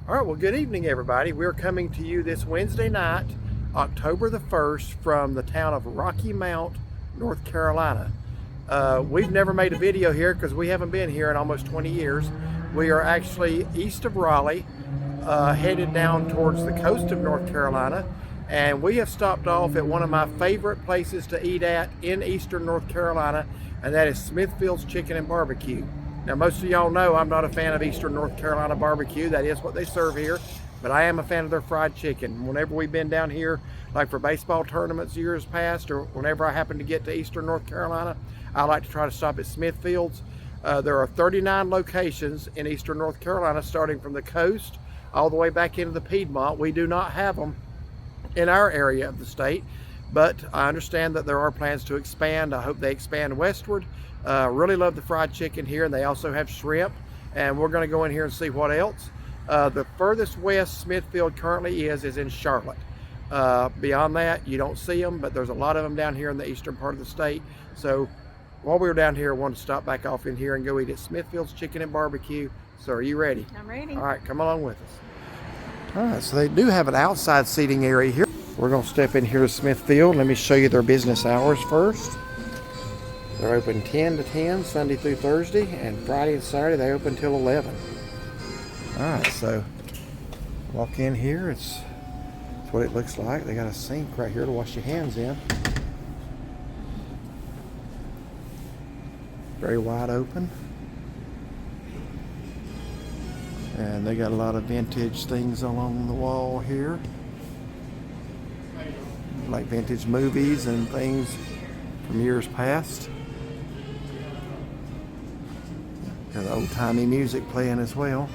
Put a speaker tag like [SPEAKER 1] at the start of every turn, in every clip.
[SPEAKER 1] All right, well, good evening, everybody. We're coming to you this Wednesday night, October the 1st, from the town of Rocky Mount, North Carolina. We've never made a video here because we haven't been here in almost 20 years. We are actually east of Raleigh, headed down towards the coast of North Carolina, and we have stopped off at one of my favorite places to eat at in eastern North Carolina, and that is Smithfield's Chicken and Barbecue. Now, most of y'all know I'm not a fan of eastern North Carolina barbecue. That is what they serve here, but I am a fan of their fried chicken. Whenever we've been down here, like for baseball tournaments years past, or whenever I happen to get to eastern North Carolina, I like to try to stop at Smithfield's. There are 39 locations in eastern North Carolina, starting from the coast all the way back into the Piedmont. We do not have them in our area of the state, but I understand that there are plans to expand. I hope they expand westward. Really love the fried chicken here, and they also have shrimp, and we're going to go in here and see what else. The furthest west Smithfield currently is in Charlotte. Beyond that, you don't see them, but there's a lot of them down here in the eastern part of the state. So while we were down here, I wanted to stop back off in here and go eat at Smithfield's Chicken and Barbecue. So are you ready?
[SPEAKER 2] I'm ready.
[SPEAKER 1] All right, come along with us. All right, so they do have an outside seating area here. We're going to step in here to Smithfield. Let me show you their business hours first. They're open 10 to 10, Sunday through Thursday, and Friday and Saturday they open till 11. All right, so walk in here. It's what it looks like. They got a sink right here to wash your hands in. Very wide open. And they got a lot of vintage things along the wall here, like vintage movies and things from years past. Got old-timey music playing as well.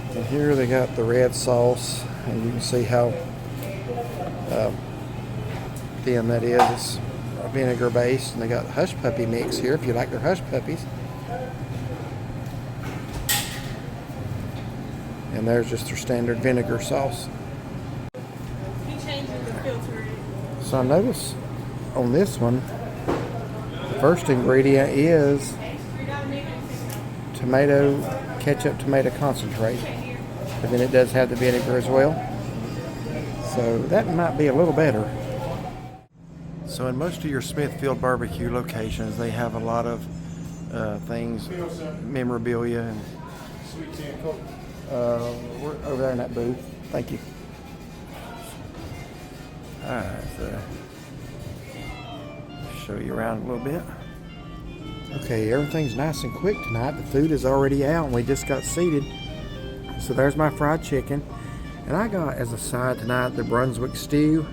[SPEAKER 1] And here they got the red sauce, and you can see how thin that is. It's vinegar based, and they got hush puppy mix here if you like their hush puppies. And there's just their standard vinegar sauce.
[SPEAKER 2] He changes the filter.
[SPEAKER 1] So I notice on this one, the first ingredient is tomato ketchup, tomato concentrate, but then it does have the vinegar as well. So that might be a little better. So in most of your Smithfield barbecue locations, they have a lot of things, memorabilia, and we're over there in that booth. Thank you. All right, so show you around a little bit. Okay, everything's nice and quick tonight. The food is already out, and we just got seated. So there's my fried chicken, and I got as a side tonight the Brunswick stew.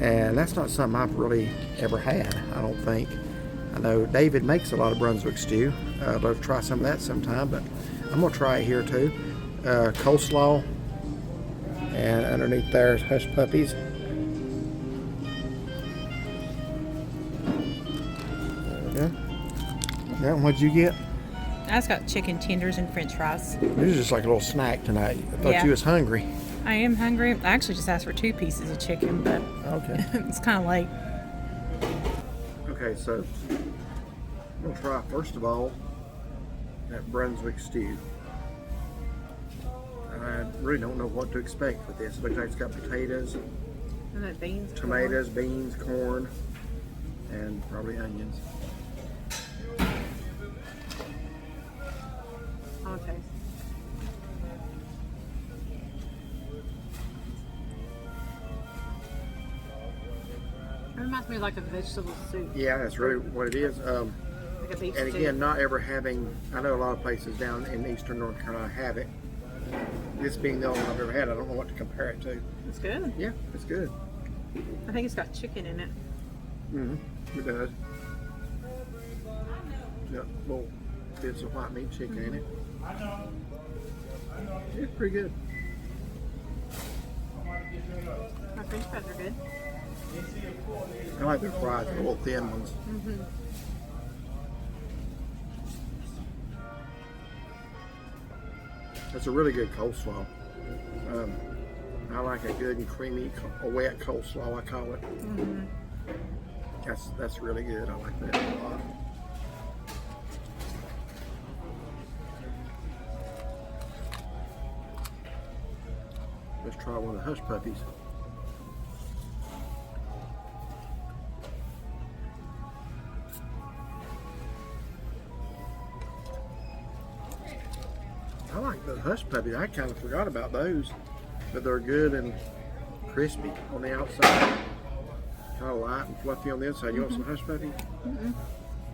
[SPEAKER 1] And that's not something I've really ever had, I don't think. I know David makes a lot of Brunswick stew. I'd love to try some of that sometime, but I'm gonna try it here too. Coleslaw, and underneath there is hush puppies. There we go. Yeah, what'd you get?
[SPEAKER 2] I just got chicken tenders and french fries.
[SPEAKER 1] This is just like a little snack tonight. I thought
[SPEAKER 2] Yeah.
[SPEAKER 1] you was hungry.
[SPEAKER 2] I am hungry. I actually just asked for 2 pieces of chicken, but
[SPEAKER 1] Okay.
[SPEAKER 2] it's kind of late.
[SPEAKER 1] Okay, so I'm gonna try first of all that Brunswick stew. I really don't know what to expect with this. It looks like it's got potatoes,
[SPEAKER 2] And that beans,
[SPEAKER 1] tomatoes, beans, corn, and probably onions.
[SPEAKER 2] I'll taste. It reminds me of like a vegetable soup.
[SPEAKER 1] Yeah, that's really what it is.
[SPEAKER 2] Like a beef
[SPEAKER 1] And
[SPEAKER 2] stew.
[SPEAKER 1] again, not ever having, I know a lot of places down in eastern North Carolina have it. This being the only one I've ever had, I don't know what to compare it to.
[SPEAKER 2] It's good.
[SPEAKER 1] Yeah, it's good.
[SPEAKER 2] I think it's got chicken in it.
[SPEAKER 1] Mm-hmm, it does. Got little bits of white meat chicken in it. It's pretty good.
[SPEAKER 2] My french fries are good.
[SPEAKER 1] I like their fries, the little thin ones. That's a really good coleslaw. I like a good and creamy, a wet coleslaw, I call it.
[SPEAKER 2] Mm-hmm.
[SPEAKER 1] That's really good. I like that a lot. Let's try one of the hush puppies. I like the hush puppies. I kind of forgot about those, but they're good and crispy on the outside. Kind of light and fluffy on the inside. You want some hush puppies?
[SPEAKER 2] Mm-hmm.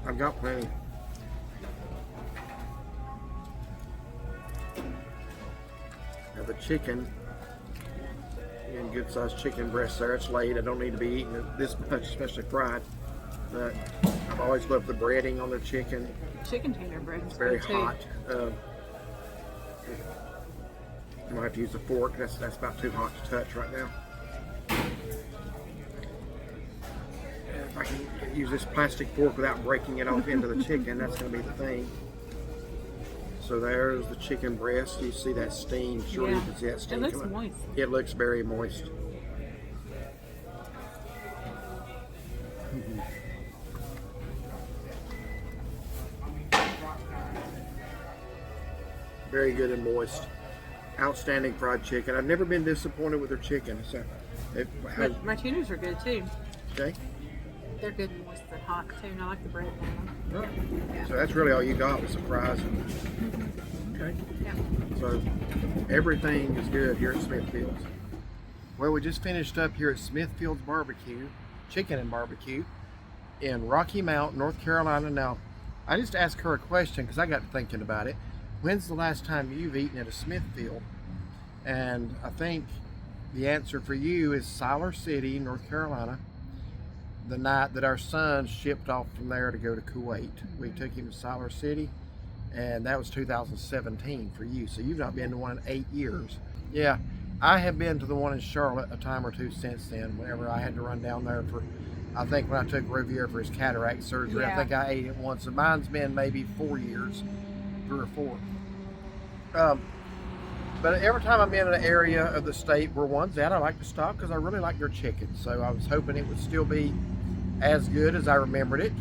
[SPEAKER 1] I've got plenty. Now the chicken, and good sized chicken breast there. It's late. I don't need to be eating it this much, especially fried. But I've always loved the breading on the chicken.
[SPEAKER 2] Chicken tender bread is
[SPEAKER 1] It's very
[SPEAKER 2] good, too.
[SPEAKER 1] hot. I might have to use a fork. That's about too hot to touch right now. If I can use this plastic fork without breaking it off into the chicken, that's going to be the thing. So there's the chicken breast. You see that steam? Sure, you can see that steam.
[SPEAKER 2] It looks moist.
[SPEAKER 1] It looks very moist. Very good and moist. Outstanding fried chicken. I've never been disappointed with their chicken. So,
[SPEAKER 2] My tenders are good too.
[SPEAKER 1] okay.
[SPEAKER 2] They're good and moist and hot too, and I like the bread on them.
[SPEAKER 1] Right. So that's really all you got was the fries. Okay.
[SPEAKER 2] Yeah.
[SPEAKER 1] So everything is good here at Smithfield's. Well, we just finished up here at Smithfield's Barbecue, Chicken and Barbecue, in Rocky Mount, North Carolina. Now, I just asked her a question because I got to thinking about it. When's the last time you've eaten at a Smithfield? And I think the answer for you is Siler City, North Carolina, the night that our son shipped off from there to go to Kuwait. We took him to Siler City, and that was 2017 for you. So you've not been to one in 8 years. Yeah, I have been to the one in Charlotte a time or two since then, whenever I had to run down there for, I think when I took Rovier for his cataract surgery, I
[SPEAKER 2] Yeah.
[SPEAKER 1] think I ate it once. And mine's been maybe 4 years, 3 or 4. But every time I'm in an area of the state where one's at, I like to stop because I really like their chicken. So I was hoping it would still be as good as I remembered it.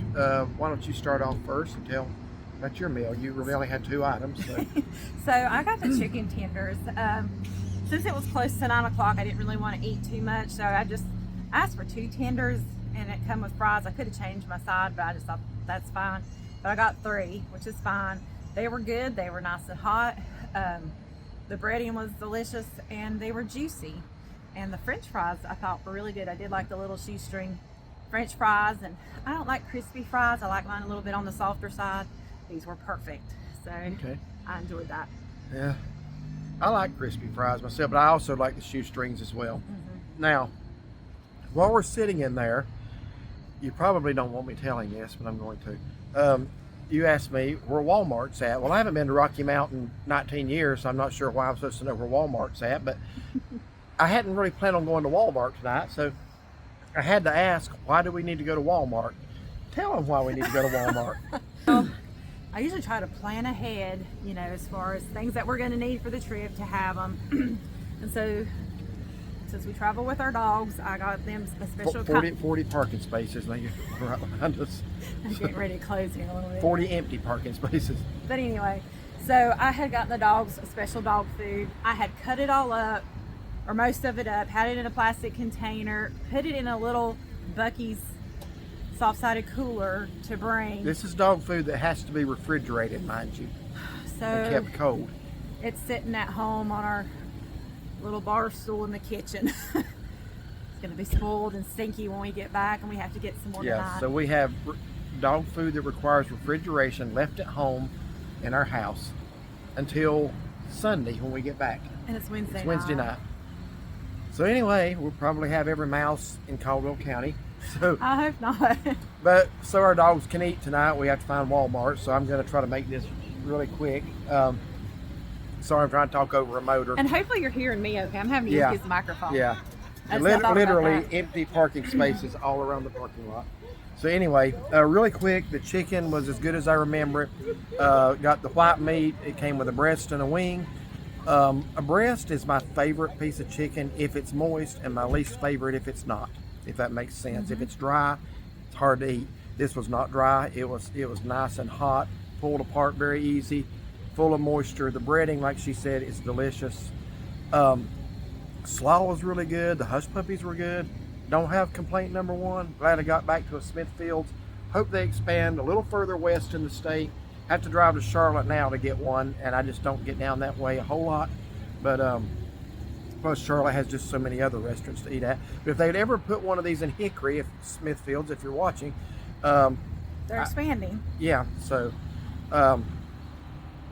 [SPEAKER 1] Why don't you start off first and tell about your meal? You really only had 2 items. So.
[SPEAKER 3] So I got the chicken tenders. Since it was close to 9 o'clock, I didn't really want to eat too much, so I just asked for 2 tenders, and it come with fries. I could have changed my side, but I just thought that's fine. But I got 3, which is fine. They were good. They were nice and hot. The breading was delicious, and they were juicy. And the French fries I thought were really good. I did like the little shoestring French fries, and I don't like crispy fries. I like mine a little bit on the softer side. These were perfect, so
[SPEAKER 1] Okay.
[SPEAKER 3] I enjoyed that.
[SPEAKER 1] Yeah, I like crispy fries myself, but I also like the shoestrings as well. Now, while we're sitting in there, you probably don't want me telling this, but I'm going to. You asked me where Walmart's at. Well, I haven't been to Rocky Mount in 19 years, so I'm not sure why I'm supposed to know where Walmart's at, but I hadn't really planned on going to Walmart tonight, so I had to ask, why do we need to go to Walmart? Tell them why we need to go to Walmart.
[SPEAKER 3] Well, I usually try to plan ahead, you know, as far as things that we're going to need for the trip to have them. And so, since we travel with our dogs, I got them a special
[SPEAKER 1] 40 parking spaces right behind us.
[SPEAKER 3] I'm getting ready to close here a little bit.
[SPEAKER 1] 40 empty parking spaces.
[SPEAKER 3] But anyway, so I had gotten the dogs a special dog food. I had cut it all up, or most of it up, had it in a plastic container, put it in a little Buc-ee's soft-sided cooler to bring.
[SPEAKER 1] This is dog food that has to be refrigerated, mind you, and
[SPEAKER 3] So
[SPEAKER 1] kept cold.
[SPEAKER 3] it's sitting at home on our little bar stool in the kitchen. It's gonna be spoiled and stinky when we get back, and we have to get some more
[SPEAKER 1] Yeah,
[SPEAKER 3] tonight.
[SPEAKER 1] so we have dog food that requires refrigeration left at home in our house until Sunday when we get back.
[SPEAKER 3] And it's Wednesday.
[SPEAKER 1] It's Wednesday night. So anyway, we'll probably have every mouse in Caldwell County. So,
[SPEAKER 3] I hope not.
[SPEAKER 1] but so our dogs can eat tonight, we have to find Walmart. So I'm going to try to make this really quick. Sorry, I'm trying to talk over a motor.
[SPEAKER 3] And hopefully you're hearing me okay. I'm having to
[SPEAKER 1] Yeah.
[SPEAKER 3] use the microphone.
[SPEAKER 1] Yeah.
[SPEAKER 3] I just thought about
[SPEAKER 1] Literally
[SPEAKER 3] that.
[SPEAKER 1] empty parking spaces all around the parking lot. So anyway, really quick, the chicken was as good as I remember it. Got the white meat. It came with a breast and a wing. A breast is my favorite piece of chicken if it's moist, and my least favorite if it's not, if that makes sense. If it's dry, it's hard to eat. This was not dry. It was nice and hot, pulled apart very easy, full of moisture. The breading, like she said, is delicious. Slaw was really good. The hush puppies were good. Don't have complaint number one. Glad I got back to a Smithfield. Hope they expand a little further west in the state. Have to drive to Charlotte now to get one, and I just don't get down that way a whole lot. But plus Charlotte has just so many other restaurants to eat at. But if they'd ever put one of these in Hickory, if Smithfields, if you're watching,
[SPEAKER 3] They're expanding.
[SPEAKER 1] yeah. So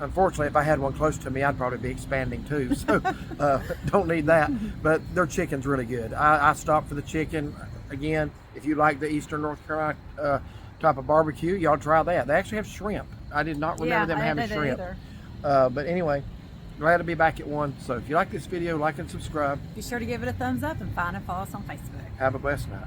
[SPEAKER 1] unfortunately, if I had one close to me, I'd probably be expanding too. So don't need that. But their chicken's really good. I stopped for the chicken. Again, if you like the Eastern North Carolina type of barbecue, y'all try that. They actually have shrimp. I did not remember them having shrimp. But anyway, glad to be back at one. So if you like this video, like and subscribe.
[SPEAKER 3] Be sure to give it a thumbs up and find and follow us on Facebook.
[SPEAKER 1] Have a blessed night.